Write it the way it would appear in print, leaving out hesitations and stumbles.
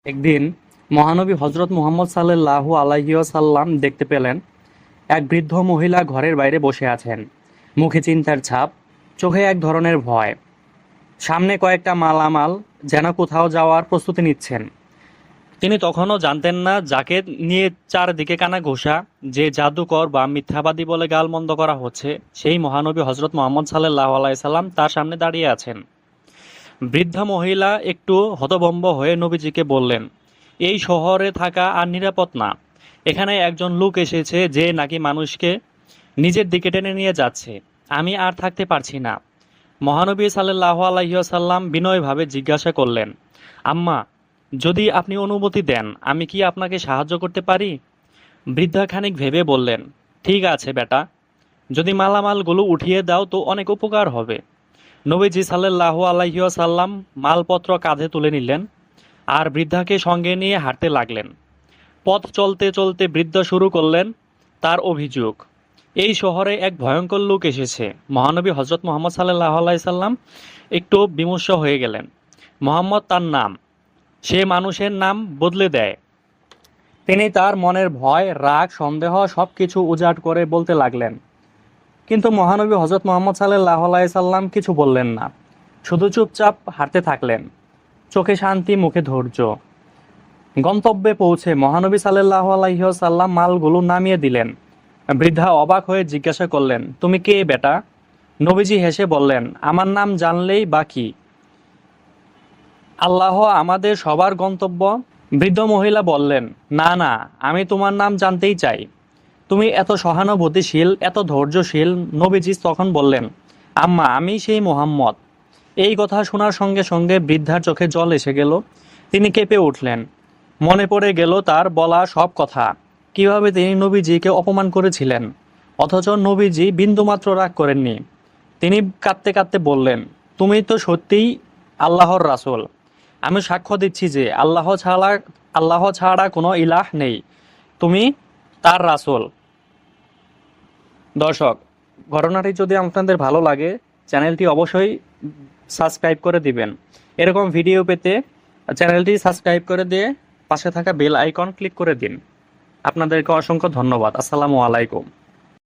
একদিন মহানবী হজরত মুহাম্মদ সাল্লাল্লাহু আলাইহি ওয়াসাল্লাম দেখতে পেলেন এক বৃদ্ধ মহিলা ঘরের বাইরে বসে আছেন। মুখে চিন্তার ছাপ, চোখে এক ধরনের ভয়। সামনে কয়েকটা মালামাল যেন কোথাও যাওয়ার প্রস্তুতি নিচ্ছেন। তিনি তখনও জানতেন না যাকে নিয়ে চারদিকে কানা ঘোষা, যে জাদুকর বা মিথ্যাবাদী বলে গালমন্দ করা হচ্ছে, সেই মহানবী হজরত মুহাম্মদ সাল্লাল্লাহু আলাইহি সাল্লাম তার সামনে দাঁড়িয়ে আছেন। বৃদ্ধা মহিলা একটু হতভম্ব হয়ে নবীজিকে বললেন, এই শহরে থাকা আর নিরাপদ না। এখানে একজন লোক এসেছে যে নাকি মানুষকে নিজের দিকে টেনে নিয়ে যাচ্ছে। আমি আর থাকতে পারছি না। মহানবী সাল্লাল্লাহু আলাইহি ওয়াসাল্লাম বিনয়ভাবে জিজ্ঞাসা করলেন, আম্মা, যদি আপনি অনুমতি দেন আমি কি আপনাকে সাহায্য করতে পারি? বৃদ্ধা খানিক ভেবে বললেন, ঠিক আছে বেটা, যদি মালামালগুলো উঠিয়ে দাও তো অনেক উপকার হবে। নবীজি সাল্লাল্লাহু আলাইহি ওয়াসাল্লাম মালপত্র কাঁধে তুলে নিলেন আর বৃদ্ধাকে সঙ্গে নিয়ে হাঁটতে লাগলেন। পথ চলতে চলতে বৃদ্ধ শুরু করলেন তার অভিযোগ, এই শহরে এক ভয়ঙ্কর লোক এসেছে। মহানবী হজরত মুহাম্মদ সাল্লাল্লাহু আলাইহি সাল্লাম একটু বিমর্ষ হয়ে গেলেন। মোহাম্মদ তার নাম, সে মানুষের নাম বদলে দেয়। তিনি তার মনের ভয়, রাগ, সন্দেহ সবকিছু উজাড় করে বলতে লাগলেন। কিন্তু মহানবী হজরত মুহাম্মদ সাল্লাল্লাহু আলাইহি সাল্লাম কিছু বললেন না, শুধু চুপচাপ হাঁটতে থাকলেন, চোখে শান্তি, মুখে ধৈর্য। গন্তব্যে পৌঁছে মহানবী সাল্লাল্লাহু আলাইহি সাল্লাম মালগুলো নামিয়ে দিলেন। বৃদ্ধা অবাক হয়ে জিজ্ঞাসা করলেন, তুমি কে বেটা? নবীজি হেসে বললেন, আমার নাম জানলেই বা কি? আল্লাহ আমাদের সবার গন্তব্য। বৃদ্ধ মহিলা বললেন, না না, আমি তোমার নাম জানতেই চাই। তুমি এত সহানুভূতিশীল, এত ধৈর্যশীল। নবীজি তখন বললেন, আম্মা, আমি সেই মুহাম্মদ। এই কথা শোনার সঙ্গে সঙ্গে বৃদ্ধার চোখে জল এসে গেল। তিনি কেঁপে উঠলেন। মনে পড়ে গেল তার বলা সব কথা, কিভাবে তিনি নবীজিকে অপমান করেছিলেন, অথচ নবীজি বিন্দুমাত্র রাগ করেননি। তিনি কাঁদতে কাঁদতে বললেন, তুমি তো সত্যিই আল্লাহর রাসূল। আমি সাক্ষ্য দিচ্ছি যে আল্লাহ ছাড়া কোনো ইলাহ নেই। তুমি তার রাসূল। দর্শক, ঘটনাটি যদি আপনাদের ভালো লাগে, চ্যানেলটি অবশ্যই সাবস্ক্রাইব করে দিবেন। এরকম ভিডিও পেতে চ্যানেলটি সাবস্ক্রাইব করে দিয়ে পাশে থাকা বেল আইকন ক্লিক করে দিন। আপনাদেরকে অসংখ্য ধন্যবাদ। আসসালামু আলাইকুম।